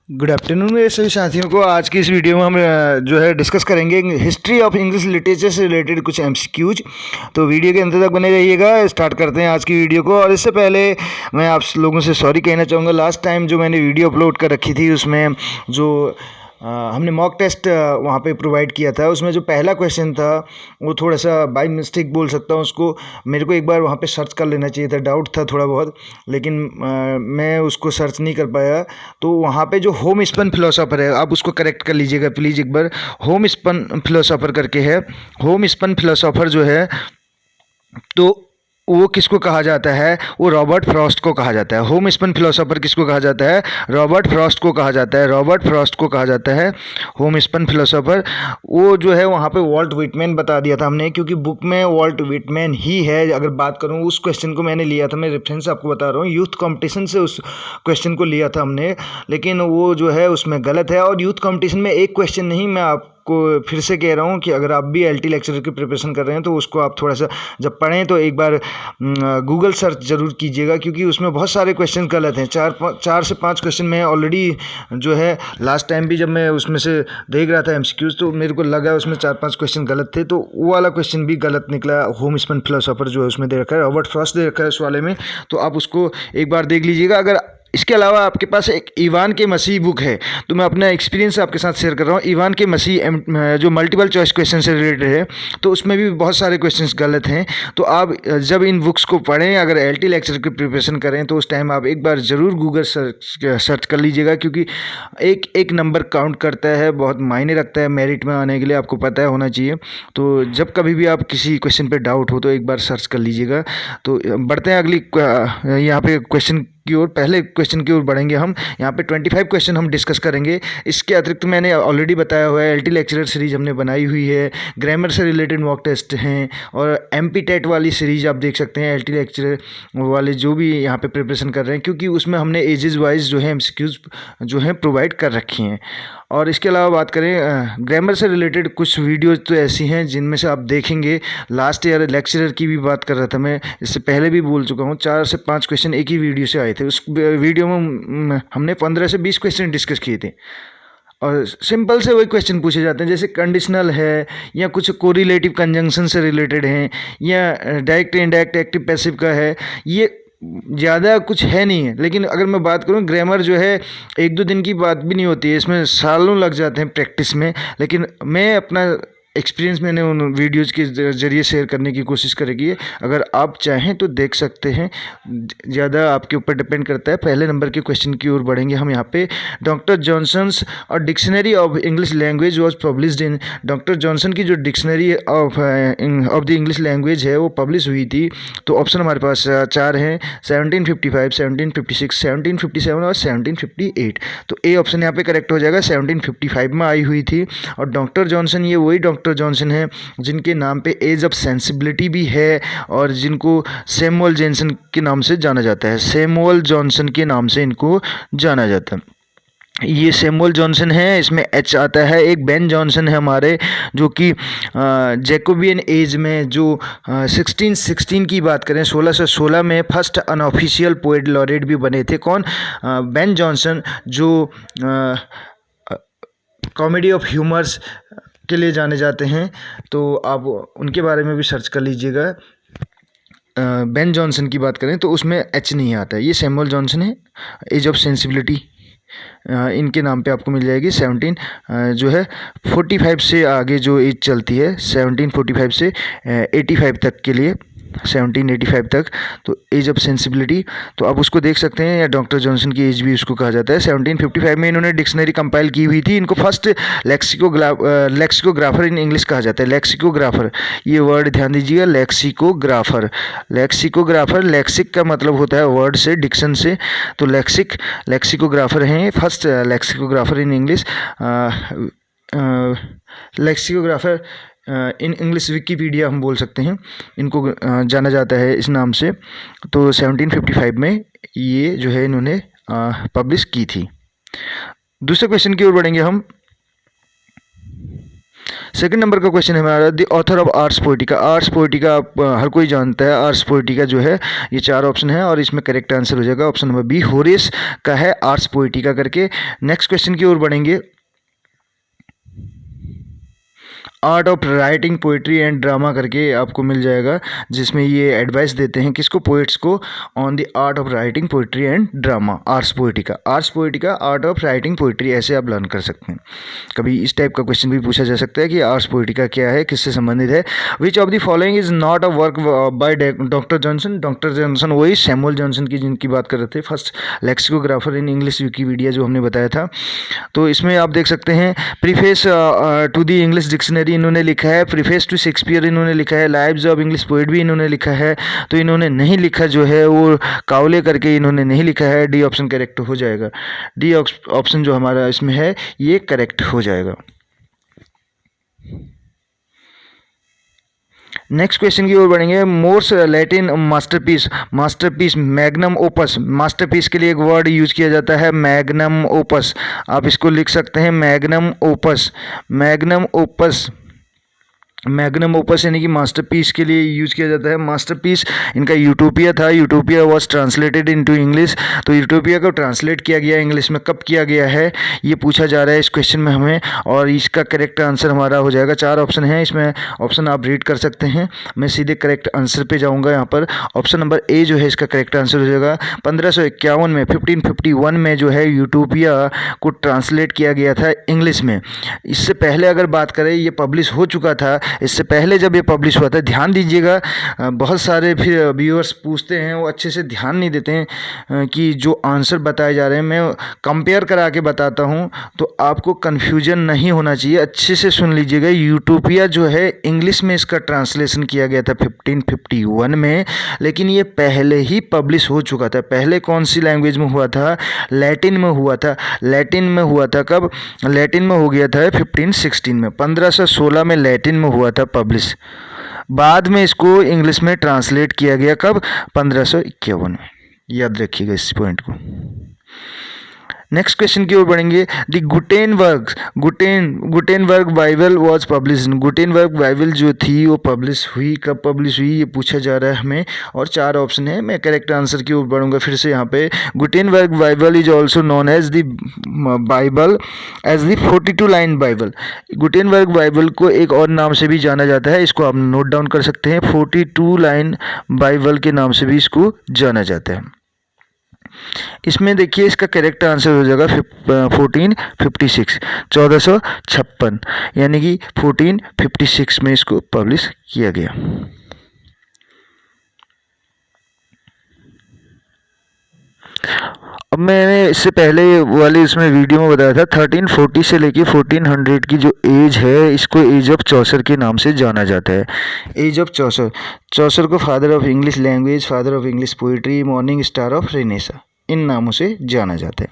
Good afternoon मेरे सभी साथियों को। आज की इस वीडियो में हम जो है डिस्कस करेंगे हिस्ट्री ऑफ इंग्लिश लिटरेचर से रिलेटेड कुछ एमसीक्यूज। तो वीडियो के अंत तक बने रहिएगा। स्टार्ट करते हैं आज की वीडियो को। और इससे पहले मैं आप लोगों से सॉरी कहना चाहूँगा। लास्ट टाइम जो मैंने वीडियो अपलोड कर रखी थी उसमें जो हमने मॉक टेस्ट वहाँ पे प्रोवाइड किया था, उसमें जो पहला क्वेश्चन था वो थोड़ा सा बाय मिस्टेक बोल सकता हूँ उसको। मेरे को एक बार वहाँ पे सर्च कर लेना चाहिए था, डाउट था थोड़ा बहुत, लेकिन मैं उसको सर्च नहीं कर पाया। तो वहाँ पे जो होम स्पन फिलोसोफर है, आप उसको करेक्ट कर लीजिएगा प्लीज़ एक बार। होम स्पन फिलोसोफर करके है। होम स्पन फिलोसोफर जो है तो वो किसको कहा जाता है? वो रॉबर्ट फ्रॉस्ट को कहा जाता है। होम स्पन फिलोसोफर किसको कहा जाता है? रॉबर्ट फ्रॉस्ट को कहा जाता है। रॉबर्ट फ्रॉस्ट को कहा जाता है होम स्पन फिलोसोफर। वो जो है वहाँ पे वॉल्ट विटमैन बता दिया था हमने, क्योंकि बुक में वॉल्ट विटमैन ही है। अगर बात करूँ उस क्वेश्चन को मैंने लिया था, मैं रेफरेंस आपको बता रहा हूँ, यूथ कंपटीशन से उस क्वेश्चन को लिया था हमने, लेकिन वो जो है उसमें गलत है। और यूथ कंपटीशन में एक क्वेश्चन नहीं, मैं आपको फिर से कह रहा हूँ कि अगर आप भी एलटी लेक्चरर की प्रिपरेशन कर रहे हैं तो उसको आप थोड़ा सा जब पढ़ें तो एक बार गूगल सर्च ज़रूर कीजिएगा, क्योंकि उसमें बहुत सारे क्वेश्चन गलत हैं। चार से पाँच क्वेश्चन मैं ऑलरेडी जो है लास्ट टाइम भी जब मैं उसमें से देख रहा था एमसीक्यूज, तो मेरे को लगा उसमें 4-5 क्वेश्चन गलत थे, तो वो वाला क्वेश्चन भी गलत निकला। होम स्पन फिलोसोफर जो है उसमें दे रखा है, रॉबर्ट फ्रॉस्ट दे रखा है उस वाले में, तो आप उसको एक बार देख लीजिएगा। अगर इसके अलावा आपके पास एक इवान के मसीह बुक है, तो मैं अपना एक्सपीरियंस आपके साथ शेयर कर रहा हूँ। इवान के मसीह जो मल्टीपल चॉइस क्वेश्चन से रिलेटेड है, तो उसमें भी बहुत सारे क्वेश्चंस गलत हैं। तो आप जब इन बुक्स को पढ़ें, अगर एलटी लेक्चर की प्रिपरेशन करें, तो उस टाइम आप एक बार ज़रूर गूगल सर्च कर लीजिएगा, क्योंकि एक एक नंबर काउंट करता है, बहुत मायने रखता है मेरिट में आने के लिए, आपको पता होना चाहिए। तो जब कभी भी आप किसी क्वेश्चन पे डाउट हो तो एक बार सर्च कर लीजिएगा। तो बढ़ते हैं अगली यहाँ पे क्वेश्चन की ओर। पहले क्वेश्चन की ओर बढ़ेंगे हम। यहाँ पे 25 क्वेश्चन हम डिस्कस करेंगे। इसके अतिरिक्त मैंने ऑलरेडी बताया हुआ है, एलटी लेक्चरर सीरीज हमने बनाई हुई है, ग्रामर से रिलेटेड मॉक टेस्ट हैं, और एमपी टेट वाली सीरीज आप देख सकते हैं, एलटी लेक्चरर वाले जो भी यहाँ पे प्रिपरेशन कर रहे हैं, क्योंकि उसमें हमने एजेस वाइज जो है एमसीक्यूज जो हैं प्रोवाइड कर रखी हैं। और इसके अलावा बात करें ग्रामर से रिलेटेड कुछ वीडियोज तो ऐसी हैं जिनमें से आप देखेंगे, लास्ट ईयर लेक्चरर की भी बात कर रहा था मैं, इससे पहले भी बोल चुका हूँ, 4 से 5 क्वेश्चन एक ही वीडियो से आए थे। उस वीडियो में हमने 15 से 20 क्वेश्चन डिस्कस किए थे, और सिंपल से वही क्वेश्चन पूछे जाते हैं, जैसे कंडीशनल है, या कुछ कोरिलेटिव कंजंक्शन से रिलेटेड हैं, या डायरेक्ट इनडायरेक्ट एक्टिव पैसिव का है। ये ज़्यादा कुछ है नहीं है, लेकिन अगर मैं बात करूँ ग्रामर जो है 1-2 दिन की बात भी नहीं होती है, इसमें सालों लग जाते हैं प्रैक्टिस में। लेकिन मैं अपना एक्सपीरियंस मैंने उन वीडियोज़ के ज़रिए शेयर करने की कोशिश करेगी। अगर आप चाहें तो देख सकते हैं, ज़्यादा आपके ऊपर डिपेंड करता है। पहले नंबर के क्वेश्चन की ओर बढ़ेंगे हम यहाँ पे। डॉक्टर जॉनसन्स और dictionary of English language was published in. Doctor Johnson की जो dictionary of the English language है वो पब्लिश हुई थी। तो ऑप्शन हमारे पास 4 हैं, 1755, 1756, 1757 और 1758। तो ए ऑप्शन यहाँ पे करेक्ट हो जाएगा, 1755 में आई हुई थी। और डॉक्टर जॉनसन ये वही डॉक्टर जॉनसन है जिनके नाम पे एज ऑफ सेंसिबिलिटी भी है, और जिनको सैमुअल जॉनसन के नाम से जाना जाता है। सैमुअल जॉनसन के नाम से इनको जाना जाता है। ये सैमुअल जॉनसन है, इसमें एच आता है। एक बेन जॉनसन है हमारे, जो कि जैकोबियन एज में जो 1616 की बात करें, 1616 में फर्स्ट अनऑफिशियल पोएट लॉरेट भी बने थे। कौन? बेन जॉनसन, जो कॉमेडी ऑफ ह्यूमर्स के लिए जाने जाते हैं। तो आप उनके बारे में भी सर्च कर लीजिएगा। बेन जॉनसन की बात करें तो उसमें एच नहीं आता है। ये सैमुअल जॉनसन है। एज ऑफ सेंसिबिलिटी इनके नाम पे आपको मिल जाएगी। 17 जो है 45 से आगे जो एज चलती है, 1745 से 85 तक के लिए, 1785 तक, तो एज ऑफ सेंसिबिलिटी, तो आप उसको देख सकते हैं। या डॉक्टर जॉनसन की एज भी उसको कहा जाता है। 1755 में इन्होंने डिक्शनरी कंपाइल की हुई थी। इनको फर्स्ट लेक्सिकोग्राफर इन इंग्लिश कहा जाता है। लेक्सिकोग्राफर, ये वर्ड ध्यान दीजिएगा, लेक्सिकोग्राफर। लेक्सिकोग्राफर, लेक्सिक का मतलब होता है वर्ड से, डिक्शन से, तो लेक्सिकोग्राफर हैं first lexicographer in English. Lexicographer in English Wikipedia हम बोल सकते हैं, इनको जाना जाता है इस नाम से। तो 1755 में ये जो है इन्होंने पब्लिश की थी। दूसरे क्वेश्चन की ओर बढ़ेंगे हम। सेकंड नंबर का क्वेश्चन है हमारा, the author of Ars Poetica. Ars Poetica आप हर कोई जानता है। आर्स पोएटिका जो है ये 4 ऑप्शन है और इसमें करेक्ट आंसर हो जाएगा ऑप्शन नंबर बी, होरेस का है आर्स पोएटिका करके। नेक्स्ट क्वेश्चन की ओर बढ़ेंगे। Art of writing poetry and drama करके आपको मिल जाएगा, जिसमें ये एडवाइस देते हैं किसको, पोइट्स को, on the art of writing poetry and drama. Ars Poetica, Ars Poetica art of writing poetry, ऐसे आप लर्न कर सकते हैं। कभी इस टाइप का क्वेश्चन भी पूछा जा सकता है कि आर्स पोएटिका क्या है, किससे संबंधित है। Which of the following is not a work by doctor Johnson. Doctor Johnson वही सैमुअल जॉनसन की जिनकी बात कर रहे थे, first lexicographer in English Wikipedia जो हमने बताया था। तो इसमें आप देख सकते हैं preface to the English dictionary इन्होंने लिखा है, प्रीफेस टू शेक्सपियर इन्होंने लिखा है, लाइव्स ऑफ इंग्लिश पोएट भी इन्होंने लिखा है। तो इन्होंने नहीं लिखा जो है वो कावले करके इन्होंने नहीं लिखा है। डी ऑप्शन करेक्ट हो जाएगा। डी ऑप्शन जो हमारा इसमें है ये करेक्ट हो जाएगा। नेक्स्ट क्वेश्चन की ओर बढ़ेंगे। More's Latin masterpiece, masterpiece magnum opus, masterpiece के लिए एक वर्ड यूज किया जाता है मैग्नम ओपस। आप इसको लिख सकते हैं magnum opus, magnum opus, magnum opus यानी कि मास्टरपीस के लिए यूज किया जाता है। मास्टरपीस इनका यूटोपिया था, utopia was translated into English. तो यूटोपिया को ट्रांसलेट किया गया इंग्लिश में, कब किया गया है ये पूछा जा रहा है इस क्वेश्चन में हमें, और इसका करेक्ट आंसर हमारा हो जाएगा। 4 ऑप्शन है इसमें, ऑप्शन आप रीड कर सकते हैं। मैं सीधे करेक्ट आंसर पे जाऊँगा। यहाँ पर ऑप्शन नंबर ए जो है इसका करेक्ट आंसर हो जाएगा। 1551 में 1551 में जो है यूटोपिया को ट्रांसलेट किया गया था इंग्लिश में। इससे पहले अगर बात करें ये पब्लिश हो चुका था। इससे पहले जब ये पब्लिश हुआ था, ध्यान दीजिएगा, बहुत सारे फिर व्यूअर्स पूछते हैं, वो अच्छे से ध्यान नहीं देते हैं कि जो आंसर बताए जा रहे हैं मैं कंपेयर करा के बताता हूँ, तो आपको कन्फ्यूजन नहीं होना चाहिए। अच्छे से सुन लीजिएगा। यूटोपिया जो है इंग्लिश में इसका ट्रांसलेशन किया गया था 1551 में, लेकिन ये पहले ही पब्लिश हो चुका था। पहले कौन सी लैंग्वेज में हुआ था, लैटिन में हुआ था। लैटिन में हुआ था कब, लैटिन में हो गया था 1516 में, 1516 में लैटिन में हुआ था पब्लिश। बाद में इसको इंग्लिश में ट्रांसलेट किया गया कब, 1551 में। याद रखिएगा इस पॉइंट को। नेक्स्ट क्वेश्चन की ओर बढ़ेंगे। The Gutenberg Bible was publish. Gutenberg Bible जो थी वो पब्लिश हुई, कब पब्लिश हुई ये पूछा जा रहा है हमें, और 4 ऑप्शन है। मैं करेक्ट आंसर की ओर बढ़ूंगा फिर से यहाँ पे। Gutenberg Bible is also known as the Bible as the 42 line Bible. Gutenberg Bible को एक और नाम से भी जाना जाता है, इसको आप नोट डाउन कर सकते हैं। 42 लाइन बाइबल के नाम से भी इसको जाना जाता है। इसमें देखिए इसका करेक्ट आंसर हो जाएगा 1456, 1456, यानी कि 1456 में इसको पब्लिश किया गया। अब मैंने इससे पहले वाले इसमें वीडियो में बताया था 1340 से लेके 1400 की जो एज है इसको एज ऑफ चौसर के नाम से जाना जाता है। एज ऑफ चौसर, चौसर को father of English language, father of English poetry, morning star of renaissance, इन नामों से जाना जाता है।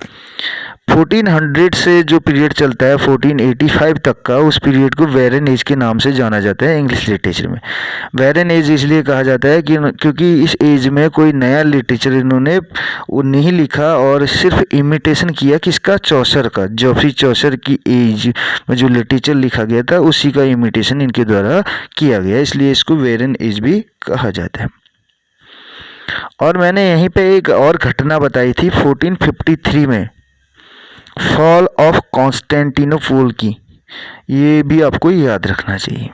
1400 से जो पीरियड चलता है 1485 तक का, उस पीरियड को वेरन एज के नाम से जाना जाता है इंग्लिश लिटरेचर में। वेरन एज इसलिए कहा जाता है कि क्योंकि इस एज में कोई नया लिटरेचर इन्होंने वो नहीं लिखा और सिर्फ इमिटेशन किया किसका, चौसर का। जॉफरी चौसर की एज में जो लिटरेचर लिखा गया था उसी का इमिटेशन इनके द्वारा किया गया, इसलिए इसको वेरन एज भी कहा जाता है। और मैंने यहीं पे एक और घटना बताई थी 1453 में, फॉल ऑफ कॉन्स्टेंटिनोपल की, ये भी आपको याद रखना चाहिए।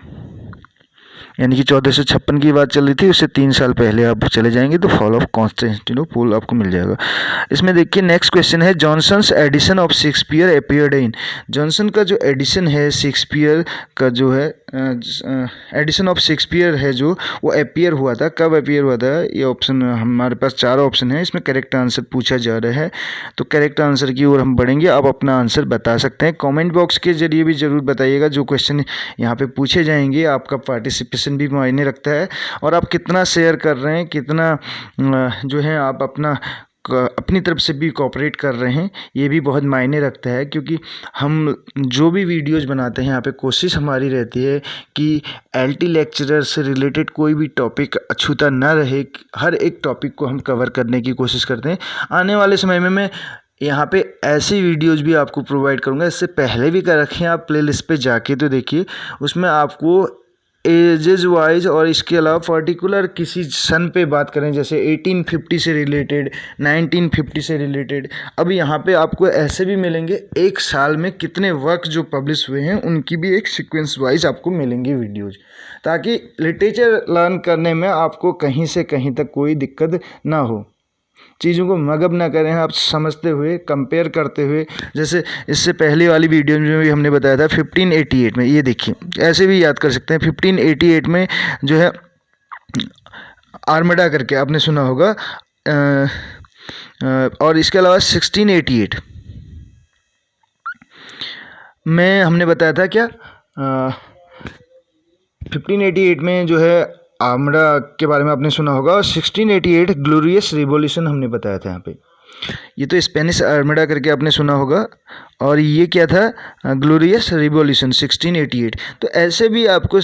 यानी कि 1456 की बात चल रही थी, उससे 3 साल पहले आप चले जाएंगे तो फॉल ऑफ कॉन्स्टेंटिनोपल आपको मिल जाएगा। इसमें देखिए नेक्स्ट क्वेश्चन है, Johnson's edition of Shakespeare appeared in. Johnson का जो एडिशन है शेक्सपियर का जो है एडिशन ऑफ शेक्सपियर है जो वो अपीयर हुआ था, कब अपीयर हुआ था, ये ऑप्शन हमारे पास 4 ऑप्शन है। इसमें करेक्ट आंसर पूछा जा रहा है, तो करेक्ट आंसर की ओर हम बढ़ेंगे। आप अपना आंसर बता सकते हैं, कमेंट बॉक्स के जरिए भी ज़रूर बताइएगा। जो क्वेश्चन यहाँ पे पूछे जाएंगे आपका पार्टिसिपेशन भी मायने रखता है, और आप कितना शेयर कर रहे हैं, कितना जो है आप अपनी तरफ से भी कोऑपरेट कर रहे हैं, ये भी बहुत मायने रखता है। क्योंकि हम जो भी वीडियोस बनाते हैं यहाँ पे कोशिश हमारी रहती है कि एलटी लेक्चरर से रिलेटेड कोई भी टॉपिक अछूता ना रहे, हर एक टॉपिक को हम कवर करने की कोशिश करते हैं। आने वाले समय में मैं यहाँ पे ऐसी वीडियोज़ भी आपको प्रोवाइड करूँगा, इससे पहले भी कर रखे हैं आप प्लेलिस्ट पे जाके तो देखिए, उसमें आपको एजेस वाइज और इसके अलावा पर्टिकुलर किसी सन पे बात करें जैसे 1850 से रिलेटेड, 1950 से रिलेटेड। अब यहाँ पे आपको ऐसे भी मिलेंगे एक साल में कितने वर्क जो पब्लिश हुए हैं उनकी भी एक सीक्वेंस वाइज आपको मिलेंगे वीडियोज़, ताकि लिटरेचर लर्न करने में आपको कहीं से कहीं तक कोई दिक्कत ना हो, चीज़ों को मगअप ना करें आप समझते हुए, कंपेयर करते हुए। जैसे इससे पहले वाली वीडियो में भी हमने बताया था 1588 में, ये देखिए ऐसे भी याद कर सकते हैं। 1588 में जो है आर्मडा करके आपने सुना होगा, और इसके अलावा 1688 में हमने बताया था क्या, 1588 में जो है आर्मडा के बारे में आपने सुना होगा, और 1688 ग्लोरियस रिवॉल्यूशन हमने बताया था यहाँ पे। ये तो स्पेनिश आर्मडा करके आपने सुना होगा, और ये क्या था, ग्लोरियस रिवॉल्यूशन 1688। तो ऐसे भी आपको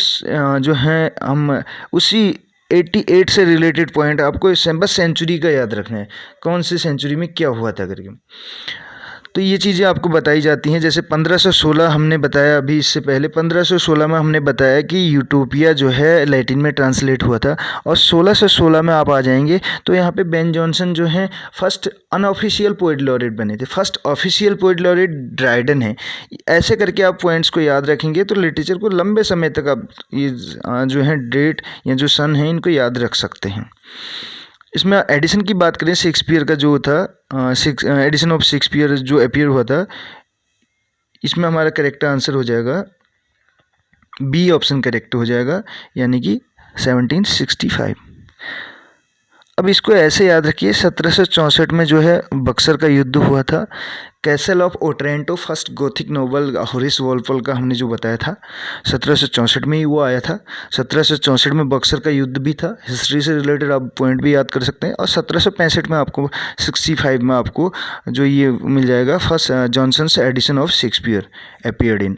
जो है हम उसी 88 से रिलेटेड पॉइंट आपको बस सेंचुरी का याद रखना है, कौन सी सेंचुरी में क्या हुआ था करके। तो ये चीज़ें आपको बताई जाती हैं। जैसे 1516 हमने बताया अभी, इससे पहले 1516 में हमने बताया कि यूटोपिया जो है लैटिन में ट्रांसलेट हुआ था, और 1616 में आप आ जाएंगे तो यहाँ पे बेन जॉनसन जो है फर्स्ट अनऑफिशियल पोएट लॉरेट बने थे, first official poet laureate Dryden है। ऐसे करके आप पॉइंट्स को याद रखेंगे तो लिटरेचर को लंबे समय तक आप ये जो है डेट या जो सन है इनको याद रख सकते हैं। इसमें एडिशन की बात करें, शेक्सपियर का जो था एडिशन ऑफ शेक्सपियर जो अपीयर हुआ था, इसमें हमारा करेक्ट आंसर हो जाएगा बी ऑप्शन करेक्ट हो जाएगा, यानी कि 1765। अब इसको ऐसे याद रखिए, 1764 में जो है बक्सर का युद्ध हुआ था। Castle of Otranto first Gothic novel Horace Walpole का हमने जो बताया था 1764 में ही वो आया था। 1764 में बक्सर का युद्ध भी था, हिस्ट्री से रिलेटेड आप पॉइंट भी याद कर सकते हैं। और 1765 में आपको 65 में आपको जो ये मिल जाएगा, first Johnson's edition of Shakespeare appeared in.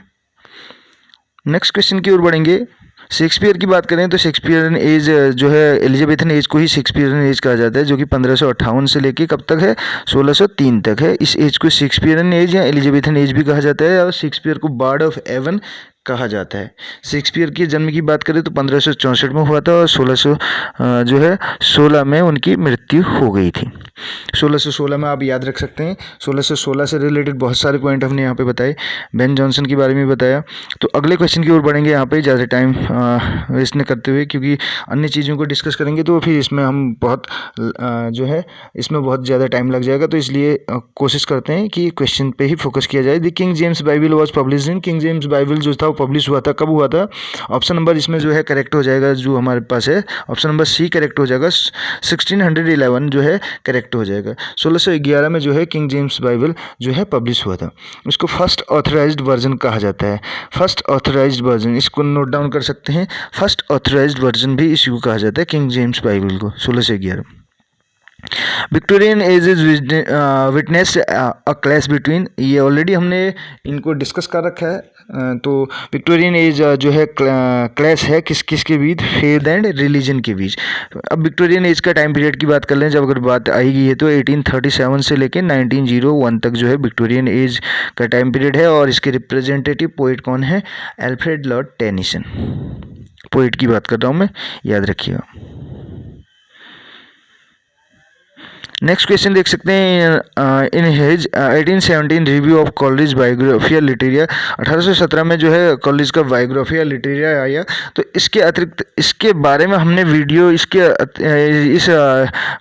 Next question की ओर बढ़ेंगे। शेक्सपियर की बात करें तो शेक्सपियरन एज जो है एलिजाबेथन एज को ही शेक्सपियरन एज कहा जाता है, जो कि 1558 से लेके कब तक है, 1603 तक है। इस एज को शेक्सपियरन एज या एलिजाबेथन एज भी कहा जाता है, और शेक्सपियर को बार्ड ऑफ एवन कहा जाता है। शेक्सपियर के जन्म की बात करें तो 1564 में हुआ था, और 16 में उनकी मृत्यु हो गई थी। 1616 में आप याद रख सकते हैं। 1616 से रिलेटेड बहुत सारे पॉइंट हमने यहाँ पे बताए, बेन जॉनसन के बारे में बताया। तो अगले क्वेश्चन की ओर बढ़ेंगे यहाँ पे ज़्यादा टाइम वेस्ट न करते हुए, क्योंकि अन्य चीज़ों को डिस्कस करेंगे तो फिर इसमें हम बहुत जो है इसमें बहुत ज़्यादा टाइम लग जाएगा। तो इसलिए कोशिश करते हैं कि क्वेश्चन पे ही फोकस किया जाए। The king James Bible was publish in, king James Bible जो था वो पब्लिश हुआ था, कब हुआ था? ऑप्शन नंबर इसमें जो है करेक्ट हो जाएगा, जो हमारे पास है ऑप्शन नंबर सी करेक्ट हो जाएगा। 1611 जो है करेक्ट हो जाएगा। 1611 में जो है किंग जेम्स बाइबल जो है पब्लिश हुआ था। इसको फर्स्ट ऑथराइज्ड वर्जन कहा जाता है। फर्स्ट ऑथराइज्ड वर्जन, इसको नोट डाउन कर सकते हैं। फर्स्ट ऑथराइज्ड वर्जन भी इसी को कहा जाता है, किंग जेम्स बाइबल को, 1611। Victorian age is witness a clash between, ये ऑलरेडी हमने इनको डिस्कस कर रखा है। तो विक्टोरियन एज जो है क्लैश है किस किस के बीच, फेथ एंड रिलीजन के बीच। अब विक्टोरियन एज का टाइम पीरियड की बात कर लें, जब अगर बात आएगी है तो 1837 से लेकर 1901 तक जो है विक्टोरियन एज का टाइम पीरियड है। और इसके रिप्रेजेंटेटिव पोइट कौन है? अल्फ्रेड लॉर्ड टेनिसन, पोइट की बात कर रहा हूँ मैं, याद रखिएगा। नेक्स्ट क्वेश्चन देख सकते हैं, in his 1817 review of college Biographia Literaria, 1817 में जो है कॉलेज का बायोग्राफिया लिटरेरिया आया। तो इसके अतिरिक्त इसके बारे में हमने वीडियो इस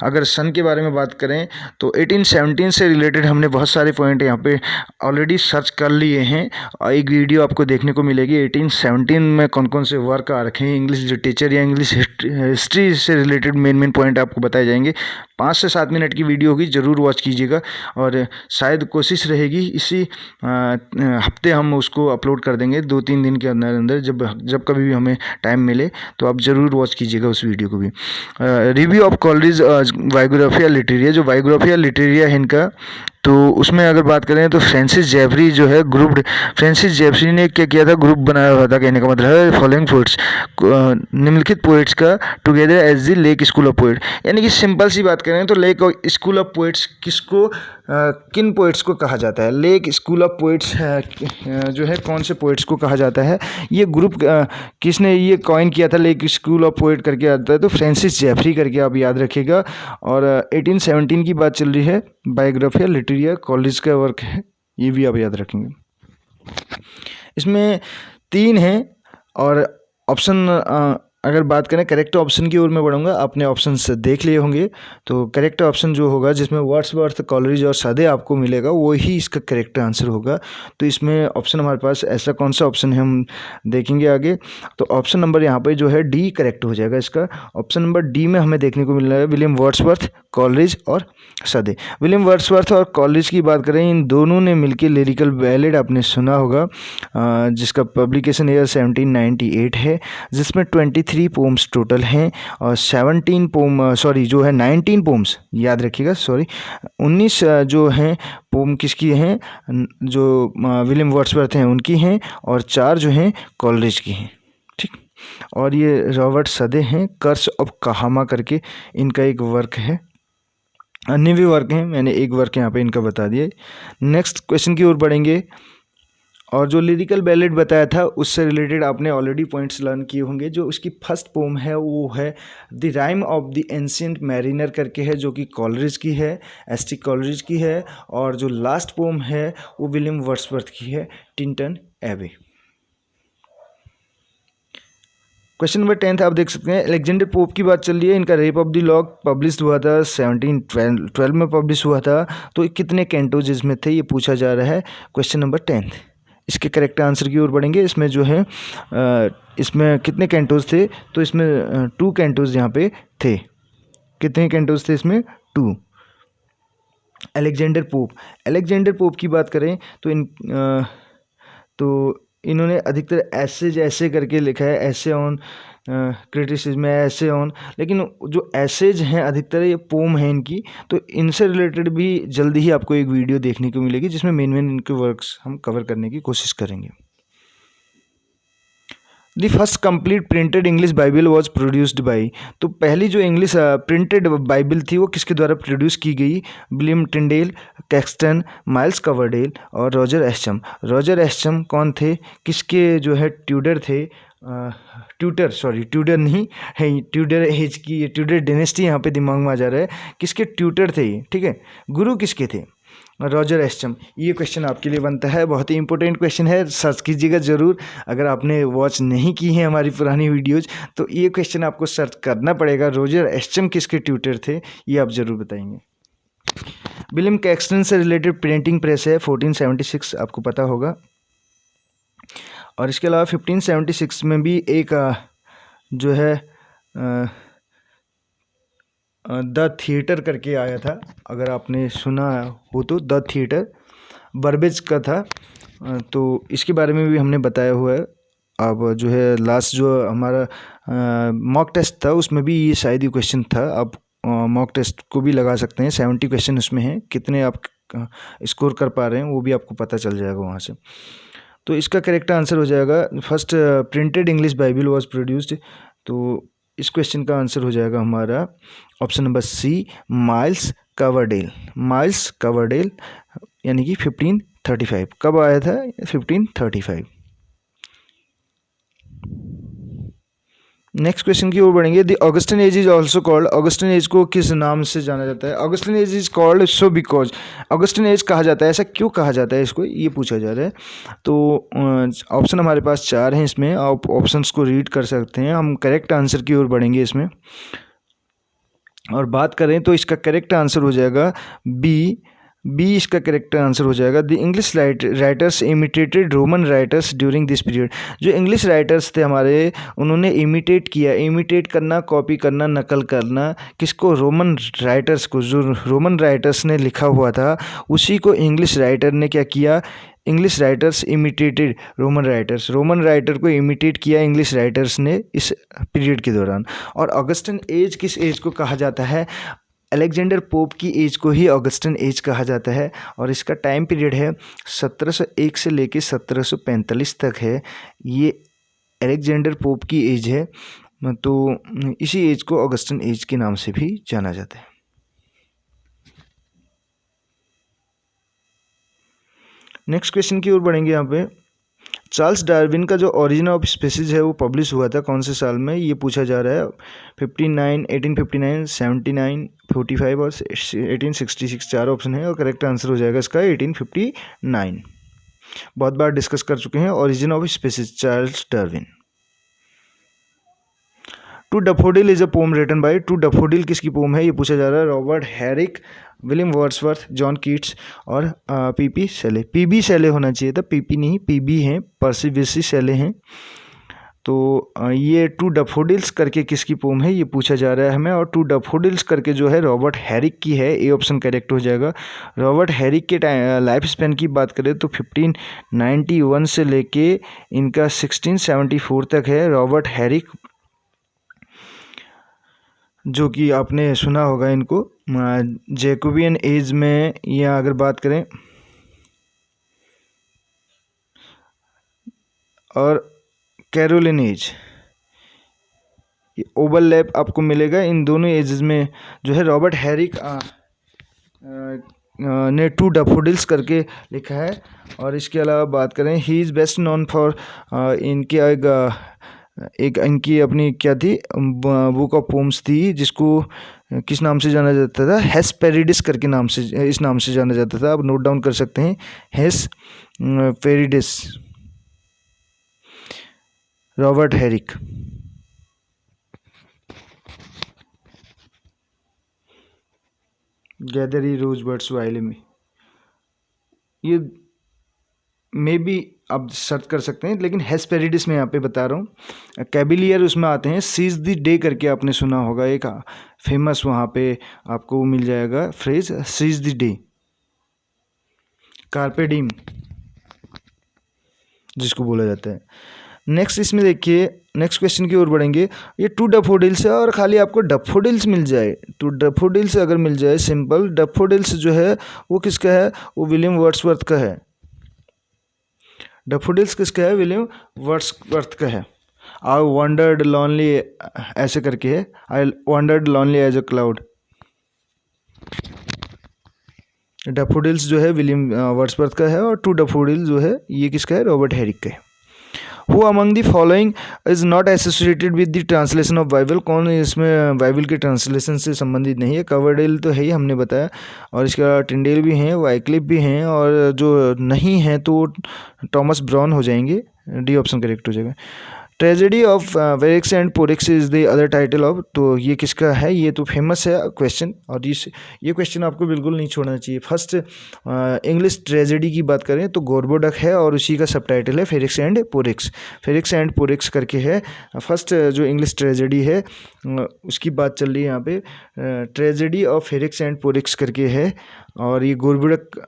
अगर सन के बारे में बात करें तो 1817 से रिलेटेड हमने बहुत सारे पॉइंट यहाँ पे ऑलरेडी सर्च कर लिए हैं। एक वीडियो आपको देखने को मिलेगी 1817 में कौन कौन से वर्क आ रखे हैं, इंग्लिश लिटरेचर या इंग्लिश हिस्ट्री से रिलेटेड मेन पॉइंट आपको बताए जाएंगे। 5 से 7 मिनट की वीडियो होगी, ज़रूर वॉच कीजिएगा। और शायद कोशिश रहेगी इसी हफ्ते हम उसको अपलोड कर देंगे, 2-3 दिन के अंदर अंदर, जब कभी भी हमें टाइम मिले तो आप ज़रूर वॉच कीजिएगा उस वीडियो को भी। Review of college Biographia Literaria, जो बायोग्राफिया लिटरेरिया है इनका तो उसमें अगर बात करें तो फ्रांसिस जेफरी जो है फ्रांसिस जेफरी ने क्या किया था, ग्रुप बनाया हुआ था। कहने का मतलब है फॉलोइंग पोइट्स, निम्नलिखित पोइट्स का together as the Lake School of poet. यानी कि सिंपल सी बात करें तो लेक स्कूल ऑफ पोइट्स किसको किन पोइट्स को कहा जाता है? लेक स्कूल ऑफ पोइट्स जो है कौन से पोइट्स को कहा जाता है? ये ग्रुप किसने ये कॉइन किया था? लेक स्कूल ऑफ पोइट करके आता है तो फ्रांसिस जेफरी करके आप याद रखिएगा। और 1817 की बात चल रही है। बायोग्राफी लिटरेरी कॉलेज का वर्क है, ये भी आप याद रखेंगे। इसमें 3 हैं और ऑप्शन अगर बात करें करेक्ट ऑप्शन की ओर मैं बढ़ूंगा, आपने ऑप्शन देख लिए होंगे। तो करेक्ट ऑप्शन जो होगा जिसमें वर्ड्सवर्थ, कॉलरिज और सादे आपको मिलेगा वो ही इसका करेक्ट आंसर होगा। तो इसमें ऑप्शन हमारे पास ऐसा कौन सा ऑप्शन है हम देखेंगे आगे। तो ऑप्शन नंबर यहाँ पे जो है डी करेक्ट हो जाएगा इसका। ऑप्शन नंबर डी में हमें देखने को मिल रहा है विलियम वर्ड्सवर्थ, कॉलरिज और सादे। विलियम वर्ड्सवर्थ और कॉलरिज की बात करें, इन दोनों ने मिलकर लिरिकल बैलेड आपने सुना होगा, जिसका पब्लिकेशन ईयर 1798 है, जिसमें 23 पोम्स टोटल हैं और 19 पोम्स याद रखिएगा, 19 जो हैं पोम किसकी हैं? जो विलियम वर्ड्सवर्थ हैं उनकी हैं और 4 जो हैं कॉलरिज की हैं। ठीक, और ये रॉबर्ट सदे हैं, कर्स ऑफ कहामा करके इनका एक वर्क है। अन्य भी वर्क हैं, मैंने एक वर्क यहाँ पे इनका बता दिया। नेक्स्ट क्वेश्चन की ओर बढ़ेंगे और जो लिरिकल बैलेड बताया था उससे रिलेटेड आपने ऑलरेडी पॉइंट्स लर्न किए होंगे। जो उसकी फर्स्ट पोम है वो है the rhyme of the ancient mariner करके है, जो कि कॉलरिज की है, एस.टी. कॉलरिज की है। और जो लास्ट पोम है वो विलियम वर्ड्सवर्थ की है, टिंटन एबे। क्वेश्चन नंबर 10 आप देख सकते हैं, अलेक्जेंडर पोप की बात चल रही है। इनका rape of the lock publish हुआ था 1712 में पब्लिश हुआ था। तो कितने कैंटोज इसमें थे ये पूछा जा रहा है, क्वेश्चन नंबर 10। इसके करेक्ट आंसर की ओर बढ़ेंगे। इसमें जो है इसमें कितने कैंटोज थे? तो इसमें 2 कैंटोज यहाँ पे थे। कितने कैंटोज थे इसमें? 2। अलेक्जेंडर पोप की बात करें तो इन्होंने अधिकतर ऐसे करके लिखा है, ऐसे ऑन क्रिटिसिज्म, ऐसे ऑन, लेकिन जो ऐसेज हैं अधिकतर ये पोम हैं इनकी। तो इनसे रिलेटेड भी जल्दी ही आपको एक वीडियो देखने को मिलेगी जिसमें मेन इनके वर्क्स हम कवर करने की कोशिश करेंगे। The first complete printed English Bible was produced by. तो पहली जो इंग्लिश प्रिंटेड बाइबल थी वो किसके द्वारा प्रोड्यूस की गई? William Tyndale, Caxton, Miles Coverdale और रॉजर एस्चम। रॉजर एस्चम कौन थे? किसके जो है ट्यूडर थे? ट्यूडर नहीं है, ट्यूडर एज की, ये ट्यूडर डायनेस्टी यहाँ पे दिमाग में आ जा रहा है। किसके ट्यूटर थे ये? ठीक है, गुरु किसके थे? रॉजर एस्चम। ये क्वेश्चन आपके लिए बनता है, बहुत ही इंपॉर्टेंट क्वेश्चन है, सर्च कीजिएगा ज़रूर। अगर आपने वॉच नहीं की है हमारी पुरानी वीडियोज़ तो ये क्वेश्चन आपको सर्च करना पड़ेगा, रॉजर एस्चम किसके ट्यूटर थे, ये आप ज़रूर बताएंगे। विलियम कैक्सटन से रिलेटेड प्रिंटिंग प्रेस है 1476, आपको पता होगा। और इसके अलावा 1576 में भी एक जो है द थिएटर करके आया था, अगर आपने सुना हो तो। द थिएटर बर्बेज का था, तो इसके बारे में भी हमने बताया हुआ है। अब जो है लास्ट जो हमारा मॉक टेस्ट था उसमें भी ये शायद ही क्वेश्चन था। आप मॉक टेस्ट को भी लगा सकते हैं, 70 क्वेश्चन उसमें हैं, कितने आप स्कोर कर पा रहे हैं वो भी आपको पता चल जाएगा वहाँ से। तो इसका करेक्ट आंसर हो जाएगा first printed English Bible was produced. तो इस क्वेश्चन का आंसर हो जाएगा हमारा option number C, Miles Coverdale. Miles Coverdale यानी कि 1535। कब आया था? 1535। नेक्स्ट क्वेश्चन की ओर बढ़ेंगे। The Augustine age is also called. Augustine age को किस नाम से जाना जाता है? Augustine age is called so because. Augustine age कहा जाता है, ऐसा क्यों कहा जाता है इसको, ये पूछा जा रहा है। तो ऑप्शन हमारे पास 4 हैं, इसमें आप ऑप्शंस को रीड कर सकते हैं। हम करेक्ट आंसर की ओर बढ़ेंगे इसमें और बात करें तो इसका करेक्ट आंसर हो जाएगा बी इसका करेक्ट आंसर हो जाएगा। The English writers imitated Roman writers during this period. जो इंग्लिश राइटर्स थे हमारे, उन्होंने इमिटेट किया। इमिटेट करना, कॉपी करना, नकल करना, किसको? रोमन राइटर्स को। जो रोमन राइटर्स ने लिखा हुआ था उसी को इंग्लिश राइटर ने क्या किया? English writers imitated Roman writers. Roman writer को इमिटेट किया इंग्लिश राइटर्स ने इस पीरियड के दौरान। और ऑगस्टिन एज किस एज को कहा जाता है? अलेक्जेंडर पोप की एज को ही ऑगस्टन एज कहा जाता है और इसका टाइम पीरियड है 1701 से लेके 1745 तक है। ये अलेक्जेंडर पोप की एज है, तो इसी एज को ऑगस्टन एज के नाम से भी जाना जाता है। नेक्स्ट क्वेश्चन की ओर बढ़ेंगे। यहाँ पे चार्ल्स डार्विन का जो ओरिजिन ऑफ स्पीसीज है वो पब्लिश हुआ था कौन से साल में, ये पूछा जा रहा है। 1859, 79, 45 और 1866 चार ऑप्शन है और करेक्ट आंसर हो जाएगा इसका 1859। बहुत बार डिस्कस कर चुके हैं origin of species, Charles Darwin. To daffodil is a poem written by, to daffodil किसकी पोम है ये पूछा जा रहा है। Robert Herrick, William Wordsworth, John Keats और पीपी शेले। पीबी शेले होना चाहिए था, पीपी नहीं, पीबी हैं, पर्सी बिसी शेले हैं। तो ये टू डैफोडिल्स करके किसकी पोम है ये पूछा जा रहा है हमें, और टू डैफोडिल्स करके जो है रॉबर्ट हैरिक की है, ए ऑप्शन करेक्ट हो जाएगा। रॉबर्ट हैरिक के लाइफ स्पेन की बात करें तो 1591 से लेके इनका 1674 तक है। रॉबर्ट हैरिक जो कि आपने सुना होगा इनको जैकोबियन एज में, या अगर बात करें और कैरोलिन एज, ओवरलैप आपको मिलेगा इन दोनों एजेस में। जो है रॉबर्ट हैरिक ने टू डैफोडिल्स करके लिखा है। और इसके अलावा बात करें he is best known for इनके एक इनकी अपनी क्या थी बुक ऑफ पोम्स थी जिसको किस नाम से जाना जाता था, हेस्पेरिडिस करके नाम से, इस नाम से जाना जाता था। आप नोट डाउन कर सकते हैं, हेस्पेरिडिस, रॉबर्ट हैरिक। गैदरी रोजबर्ड्स वाइले में, ये मे बी आप सर्च कर सकते हैं, लेकिन हेस्पेरिडिस में यहाँ पे बता रहा हूँ। कैबिलियर उसमें आते हैं, सीज द डे करके आपने सुना होगा, एक फेमस वहाँ पे आपको मिल जाएगा phrase, seize the day, carpe diem जिसको बोला जाता है। नेक्स्ट इसमें देखिए, नेक्स्ट क्वेश्चन की ओर बढ़ेंगे। ये टू डैफोडिल्स है और खाली आपको डैफोडिल्स मिल जाए, टू डैफोडिल्स अगर मिल जाए सिंपल, डैफोडिल्स जो है वो किसका है, वो विलियम वर्ड्सवर्थ का है। डैफोडिल्स किसका है, विलियम वर्ड्सवर्थ का है। आई वंडर्ड लॉनली ऐसे करके है, I wandered lonely as a cloud. Daffodils जो है विलियम वर्ड्सवर्थ का है और टू डैफोडिल्स जो है ये किसका है, रॉबर्ट हैरिक का है। Who among the following is not associated with the translation of Bible, कौन इसमें बाइबल के ट्रांसलेशन से संबंधित नहीं है। कवरडेल तो है ही, हमने बताया, और इसके अलावा टिंडेल भी हैं, वाइक्लिफ भी हैं, और जो नहीं हैं तो थॉमस ब्राउन हो जाएंगे, डी ऑप्शन करेक्ट हो जाएगा। Tragedy of Ferrex and Porrex is the other title of, तो ये किसका है, ये तो फेमस है क्वेश्चन, और ये क्वेश्चन आपको बिल्कुल नहीं छोड़ना चाहिए। फर्स्ट इंग्लिश ट्रेजेडी की बात करें तो गोरबोडक है और उसी का सब टाइटल है फेरिक्स एंड पोरिक्स, फेरिक्स एंड पोरिक्स करके है। फर्स्ट जो इंग्लिश ट्रेजेडी है उसकी बात चल रही है यहाँ पे, ट्रेजेडी ऑफ फेरिक्स एंड पोरिक्स करके है, और ये गोरबोडक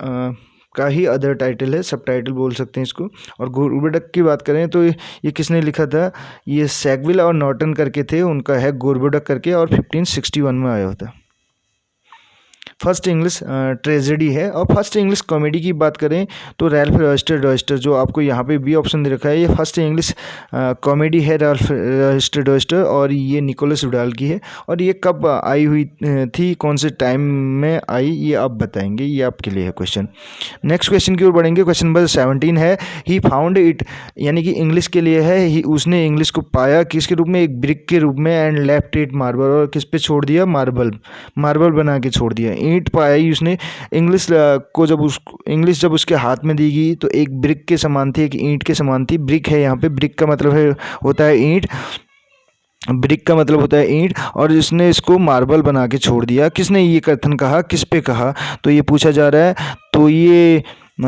का ही अदर टाइटल है, सब टाइटल बोल सकते हैं इसको। और गोरबोडक की बात करें तो ये किसने लिखा था, ये सैगविल और नॉर्टन करके थे, उनका है गोरबोडक करके, और 1561 में आया होता। फर्स्ट इंग्लिश ट्रेजेडी है। और फर्स्ट इंग्लिश कॉमेडी की बात करें तो रैल्फ रॉयस्टर जो आपको यहाँ पे बी ऑप्शन दे रखा है, ये फर्स्ट इंग्लिश कॉमेडी है रैल्फ रॉयस्टर, और ये निकोलस वुडाल की है। और ये कब आई हुई थी, कौन से टाइम में आई, ये आप बताएंगे, ये आपके लिए है क्वेश्चन। नेक्स्ट क्वेश्चन की ओर बढ़ेंगे। क्वेश्चन नंबर 17 है, ही फाउंड इट, यानी कि इंग्लिश के लिए है, ही उसने इंग्लिश को पाया किसके रूप में, एक ब्रिक के रूप में, एंड लेफ्ट इट मार्बल, और किस पे छोड़ दिया, मार्बल बना के छोड़ दिया। ईंट पाई उसने, इंग्लिश को जब उसके हाथ में दी गई तो एक ब्रिक के समान थी, एक ईंट के समान थी। ब्रिक है यहाँ पे, ब्रिक का मतलब होता है ईंट, ब्रिक का मतलब होता है ईंट, और जिसने इसको मार्बल बना के छोड़ दिया। किसने ये कथन कहा, किस पे कहा, तो ये पूछा जा रहा है। तो ये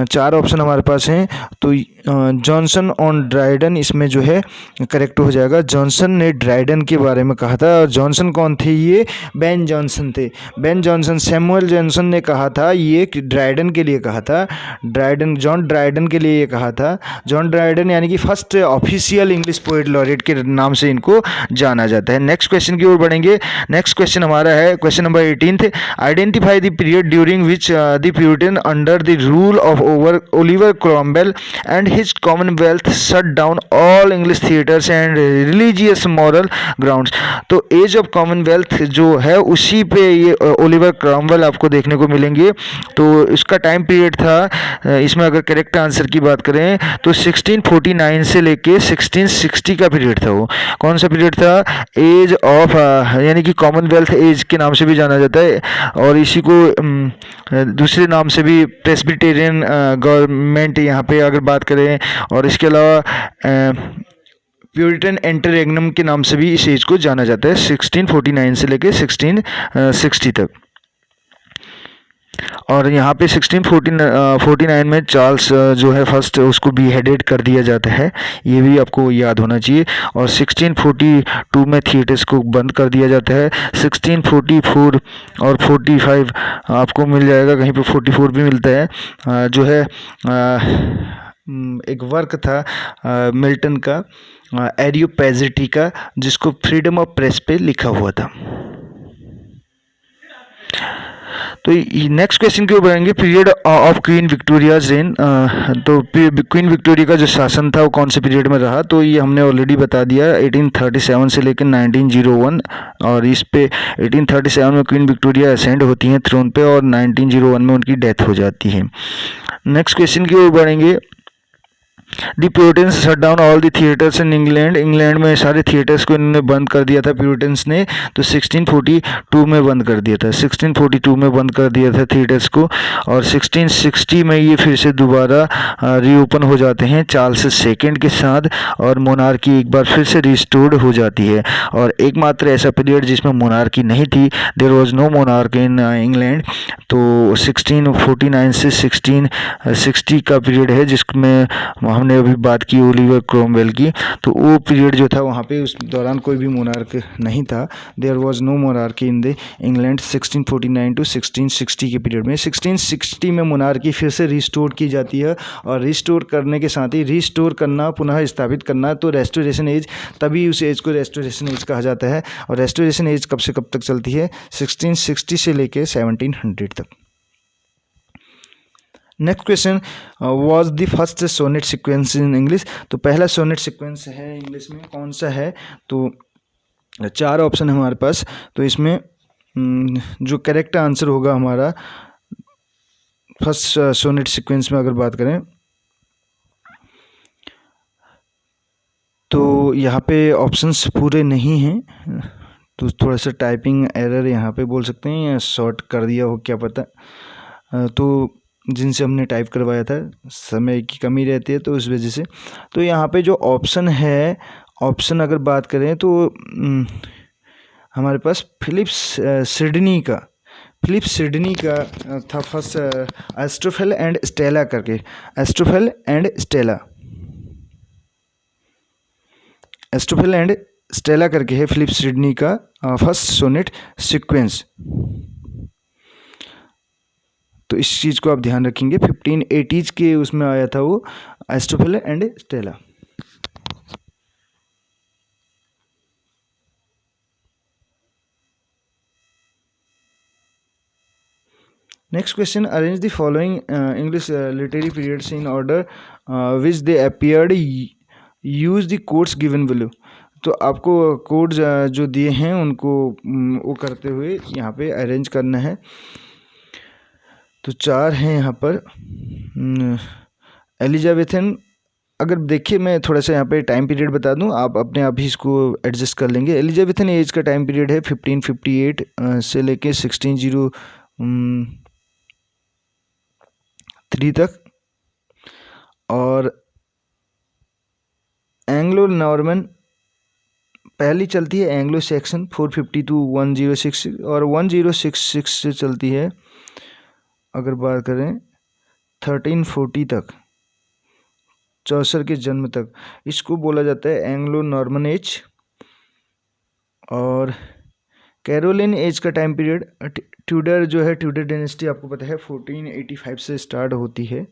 चार ऑप्शन हमारे पास हैं, तो जॉनसन ऑन ड्राइडन इसमें जो है करेक्ट हो जाएगा। जॉनसन ने ड्राइडन के बारे में कहा था। और जॉनसन कौन थे? ये बेन जॉनसन थे। बेन जॉनसन, सैमुअल जॉनसन ने कहा था ये कि ड्राइडन के लिए कहा था। ड्राइडन, जॉन ड्राइडन के लिए ये कहा था। जॉन ड्राइडन यानी कि first official English poet laureate के नाम से इनको जाना जाता है। नेक्स्ट क्वेश्चन की ओर बढ़ेंगे। नेक्स्ट क्वेश्चन हमारा है question number 18। Identify the period during which the Puritan under the rule of Oliver Cromwell and his commonwealth shut down all English theatres and religious moral grounds। तो as of Commonwealth जो है उसी पे ये Oliver Cromwell आपको देखने को मिलेंगे। तो इसका टाइम पीरियड था, इसमें अगर करेक्ट आंसर की बात करें तो 1649 से लेके 1660 का पीरियड था। वो कौन सा पीरियड था? एज ऑफ यानी कि कॉमनवेल्थ एज के नाम से भी जाना जाता है, और इसी को दूसरे नाम से भी प्रेस्बिटेरियन गवर्नमेंट यहाँ पे अगर बात करें, और इसके अलावा प्यूरिटन इंटररेग्नम के नाम से भी इस एज को जाना जाता है 1649 से लेके 1660 तक। और यहाँ पे 1649 में चार्ल्स जो है फर्स्ट उसको बीहेडेड कर दिया जाता है, ये भी आपको याद होना चाहिए। और 1642 में थिएटर्स को बंद कर दिया जाता है। 1644 और 45 आपको मिल जाएगा, कहीं पे 44 भी मिलता है। जो है एक वर्क था मिल्टन का, एरियोपैजिटी का, जिसको फ्रीडम ऑफ प्रेस पे लिखा हुआ था। तो नेक्स्ट क्वेश्चन की ओर बढ़ेंगे। Period of queen Victoria's rain. तो क्वीन विक्टोरिया का जो शासन था वो कौन से पीरियड में रहा? तो ये हमने ऑलरेडी बता दिया, 1837 से लेकर 1901। और इस पे 1837 में क्वीन विक्टोरिया असेंड होती हैं थ्रोन पे, और 1901 में उनकी डेथ हो जाती है। नेक्स्ट क्वेश्चन की ओर बढ़ेंगे। The puritans shut down all the theatres in England. England में सारे थिएटर्स को इन्होंने बंद कर दिया था प्यूरिटन्स ने। तो 1642 में बंद कर दिया था, 1642 में बंद कर दिया था थिएटर्स को। और 1660 में ये फिर से दोबारा रीओपन हो जाते हैं चार्ल्स सेकंड के साथ, और मोनार्की एक बार फिर से रिस्टोर्ड हो जाती है। और एकमात्र ऐसा पीरियड जिसमें मोनार्की नहीं थी, there was no monarch in England, तो 1649 से 1660 का पीरियड है, जिसमें हमने अभी बात की ओलिवर क्रॉमवेल की। तो वो पीरियड जो था वहाँ पे उस दौरान कोई भी मोनार्क नहीं था। There was no monarchy in the England 1649 to 1660 के पीरियड में। 1660 में मोनार्की फिर से रिस्टोर की जाती है, और रिस्टोर करने के साथ ही रिस्टोर करना, पुनः स्थापित करना, तो रेस्टोरेशन एज, तभी उस एज को रेस्टोरेशन एज कहा जाता है। और रेस्टोरेशन एज कब से कब तक चलती है? 1660 से लेके 1700 तक। Next question, was the first sonnet sequence in English. तो पहला सोनेट सिक्वेंस है इंग्लिश में कौन सा है? तो 4 ऑप्शन है हमारे पास। तो इसमें जो करेक्ट आंसर होगा हमारा फर्स्ट सोनेट सिक्वेंस में अगर बात करें, तो यहाँ पे ऑप्शंस पूरे नहीं हैं, तो थोड़ा सा टाइपिंग एरर यहाँ पे बोल सकते हैं, या शॉर्ट कर दिया हो क्या पता। तो जिनसे हमने टाइप करवाया था, समय की कमी रहती है तो उस वजह से। तो यहाँ पे जो ऑप्शन है, ऑप्शन अगर बात करें तो हमारे पास फिलिप सिडनी का था फर्स्ट, एस्ट्रोफेल एंड स्टेला करके, एस्ट्रोफेल एंड स्टेला करके है फिलिप सिडनी का फर्स्ट सोनेट सीक्वेंस। तो इस चीज़ को आप ध्यान रखेंगे, 1580s के उसमें आया था वो, एस्ट्रोफेल and Stella. Next question, arrange the following English literary periods in order which they appeared, use the codes given below. तो आपको कोड्स जो दिए हैं उनको वो करते हुए यहाँ पे अरेंज करना है। तो 4 हैं यहाँ पर। एलिजाबेथन, अगर देखिए मैं थोड़ा सा यहाँ पे टाइम पीरियड बता दूँ, आप अपने आप ही इसको एडजस्ट कर लेंगे। एलिजाबेथन एज का टाइम पीरियड है 1558 से लेके 1603 तक। और एंग्लो नॉर्मन पहली चलती है एंग्लो सेक्शन 450 to 1066, और 1066 से चलती है अगर बात करें 1340 तक चौसर के जन्म तक, इसको बोला जाता है एंग्लो नॉर्मन एज। और कैरोलिन एज का टाइम पीरियड, ट्यूडर जो है, ट्यूडर डायनेस्टी आपको पता है 1485 से स्टार्ट होती है,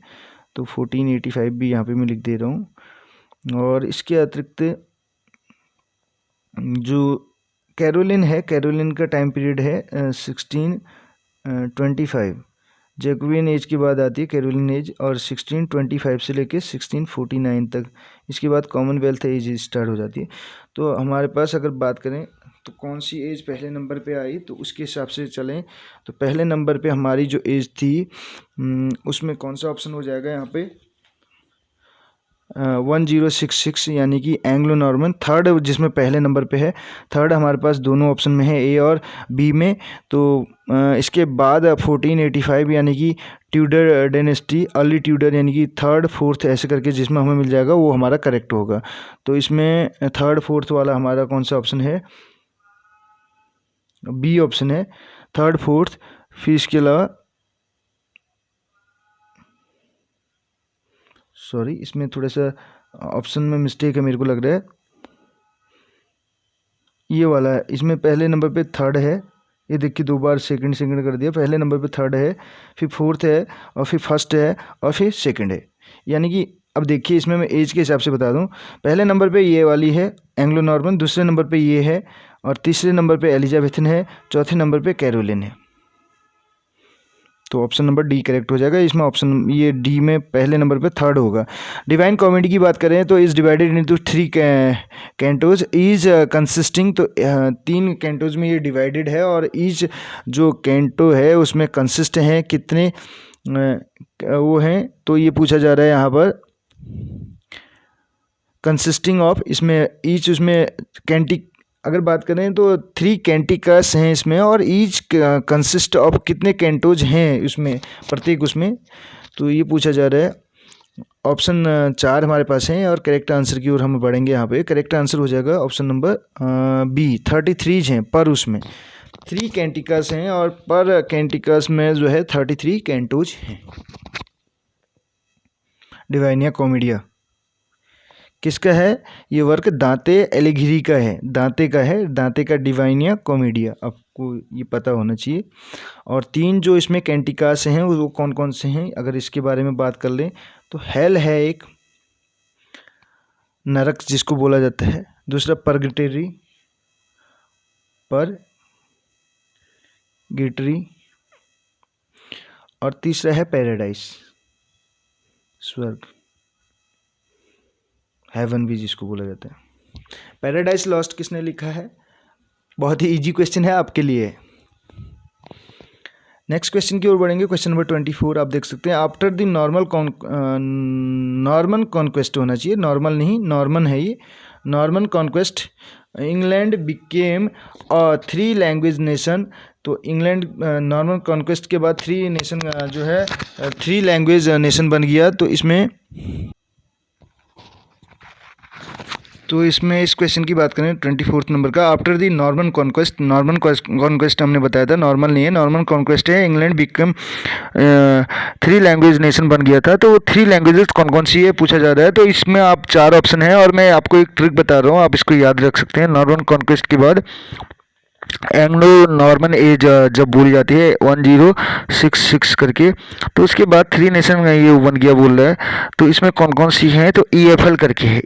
तो 1485 भी यहाँ पे मैं लिख दे रहा हूँ। और इसके अतिरिक्त जो कैरोलिन है, कैरोलिन का टाइम पीरियड है 1625। जैकोबियन एज के बाद आती है कैरोलिन एज, और 1625 से लेके 1649 तक, इसके बाद कॉमनवेल्थ एज स्टार्ट हो जाती है। तो हमारे पास अगर बात करें तो कौन सी एज पहले नंबर पे आई, तो उसके हिसाब से चलें तो पहले नंबर पे हमारी जो एज थी उसमें कौन सा ऑप्शन हो जाएगा यहाँ पे 1066, यानी कि एंग्लो नॉर्मन। थर्ड जिसमें पहले नंबर पे है, थर्ड हमारे पास दोनों ऑप्शन में है, ए और बी में। तो इसके बाद 1485 यानी कि ट्यूडर डायनेस्टी, अर्ली ट्यूडर, यानी कि थर्ड फोर्थ ऐसे करके जिसमें हमें मिल जाएगा वो हमारा करेक्ट होगा। तो इसमें थर्ड फोर्थ वाला हमारा कौन सा ऑप्शन है, बी ऑप्शन है, थर्ड फोर्थ। फिर इसके अलावा सॉरी, इसमें थोड़ा सा ऑप्शन में मिस्टेक है मेरे को लग रहा है, ये वाला है। इसमें पहले नंबर पे थर्ड है, ये देखिए 2 बार सेकंड सेकंड कर दिया। पहले नंबर पे थर्ड है, फिर फोर्थ है, और फिर फर्स्ट है, और फिर सेकंड है। यानी कि अब देखिए इसमें मैं एज के हिसाब से बता दूं, पहले नंबर पे ये वाली है एंग्लो नॉर्मन, दूसरे नंबर पे ये है, और तीसरे नंबर पे एलिजाबेथन है, चौथे नंबर पे कैरोलिन है। तो ऑप्शन नंबर डी करेक्ट हो जाएगा। इसमें ऑप्शन ये डी में पहले नंबर पे थर्ड होगा। डिवाइन कॉमेडी की बात करें तो is divided into 3 cantos, each consisting, तो 3 कैंटोज में ये डिवाइडेड है, और ईच जो कैंटो है उसमें कंसिस्ट हैं कितने वो हैं, तो ये पूछा जा रहा है यहाँ पर कंसिस्टिंग ऑफ, इसमें ईच, उसमें कैंटी अगर बात करें तो 3 कैंटिकस हैं इसमें, और ईच कंसिस्ट ऑफ कितने कैंटोज हैं उसमें, प्रत्येक उसमें, तो ये पूछा जा रहा है। ऑप्शन 4 हमारे पास हैं, और करेक्ट आंसर की ओर हम बढ़ेंगे। यहाँ पे करेक्ट आंसर हो जाएगा ऑप्शन नंबर बी, 33 हैं पर, उसमें 3 कैंटिकस हैं, और पर कैंटिकस में जो है 33 कैंटोज हैं। डिवाइनिया कॉमेडिया किसका है, ये वर्क दांते एलिघिरी का है, दांते का है, दांते का डिवाइनिया कॉमेडिया, आपको ये पता होना चाहिए। और 3 जो इसमें कैंटिकास हैं वो कौन कौन से हैं, अगर इसके बारे में बात कर लें तो हेल है एक, नरक जिसको बोला जाता है, दूसरा परगेटरी, और तीसरा है पैराडाइस, स्वर्ग, हेवन भी जिसको बोला जाता है। पैराडाइस लॉस्ट किसने लिखा है, बहुत ही इजी क्वेश्चन है आपके लिए। नेक्स्ट क्वेश्चन की ओर बढ़ेंगे। क्वेश्चन नंबर 24 आप देख सकते हैं, आफ्टर द नॉर्मन कॉन्क्वेस्ट होना चाहिए, नॉर्मल नहीं, नॉर्मन है ये, Norman conquest England became 3 language nation. तो इंग्लैंड नॉर्मन कॉन्क्वेस्ट के बाद 3 नेशन जो है 3 लैंग्वेज नेशन बन गया। तो इसमें इस क्वेश्चन की बात करें 24 नंबर का, after the Norman conquest, Norman conquest हमने बताया था, नॉर्मल नहीं है, नॉर्मन कॉन्क्वेस्ट है, इंग्लैंड बिकम 3 लैंग्वेज नेशन बन गया था। तो 3 लैंग्वेजेस कौन कौन सी है पूछा जा रहा है। तो इसमें आप 4 ऑप्शन है, और मैं आपको एक ट्रिक बता रहा हूँ, आप इसको याद रख सकते हैं। नॉर्मन कॉन्क्वेस्ट के बाद एंग्लो नॉर्मन एज जब बोली जाती है 1066 करके, तो उसके बाद 3 नेशन ये बन गया बोल रहा है। तो इसमें कौन कौन सी हैं, तो EFL करके है,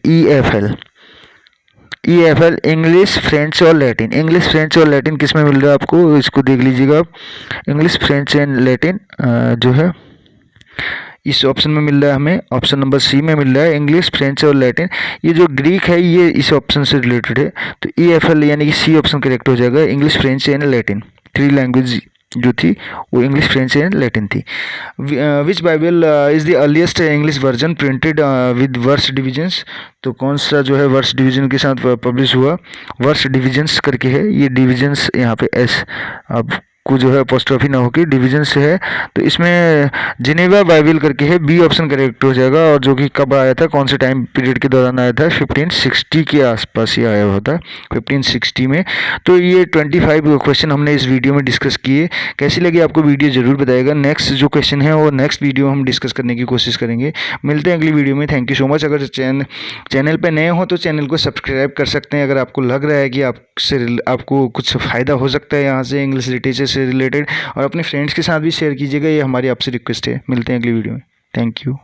EFL, इंग्लिश, फ्रेंच और लैटिन। इंग्लिश, फ्रेंच और लैटिन किस में मिल रहा है आपको, इसको देख लीजिएगा आप। इंग्लिश, फ्रेंच एंड लैटिन जो है इस ऑप्शन में मिल रहा है हमें, ऑप्शन नंबर सी में मिल रहा है, इंग्लिश, फ्रेंच और लैटिन। ये जो ग्रीक है ये इस ऑप्शन से रिलेटेड है, तो EFL यानी कि सी ऑप्शन करेक्ट हो जाएगा, English, French and Latin. 3 language जो थी वो इंग्लिश, फ्रेंच एंड लैटिन थी। Which Bible is the earliest English version printed with verse divisions. तो कौन सा जो है वर्स डिवीजन के साथ पब्लिश हुआ, वर्स डिविजन्स करके है, ये डिविजन्स यहाँ पे एस आप आपको जो है अपोस्ट्रोफी ना होकर डिवीजन से है। तो इसमें जिनेवा बाइबल करके है, बी ऑप्शन करेक्ट हो जाएगा। और जो कि कब आया था, कौन से टाइम पीरियड के दौरान आया था, 1560 के आसपास ही आया होता, 1560 में। तो ये 25 क्वेश्चन हमने इस वीडियो में डिस्कस किए। कैसी लगी आपको वीडियो ज़रूर बताइएगा। नेक्स्ट जो क्वेश्चन है वो नेक्स्ट वीडियो हम डिस्कस करने की कोशिश करेंगे। मिलते हैं अगली वीडियो में। Thank you so much. अगर चैनल पे नए हो तो चैनल को सब्सक्राइब कर सकते हैं। अगर आपको लग रहा है कि आपको कुछ फ़ायदा हो सकता है यहाँ से इंग्लिश लिटरेचर से रिलेटेड, और अपने फ्रेंड्स के साथ भी शेयर कीजिएगा। ये हमारी आपसे रिक्वेस्ट है। मिलते हैं अगली वीडियो में। Thank you.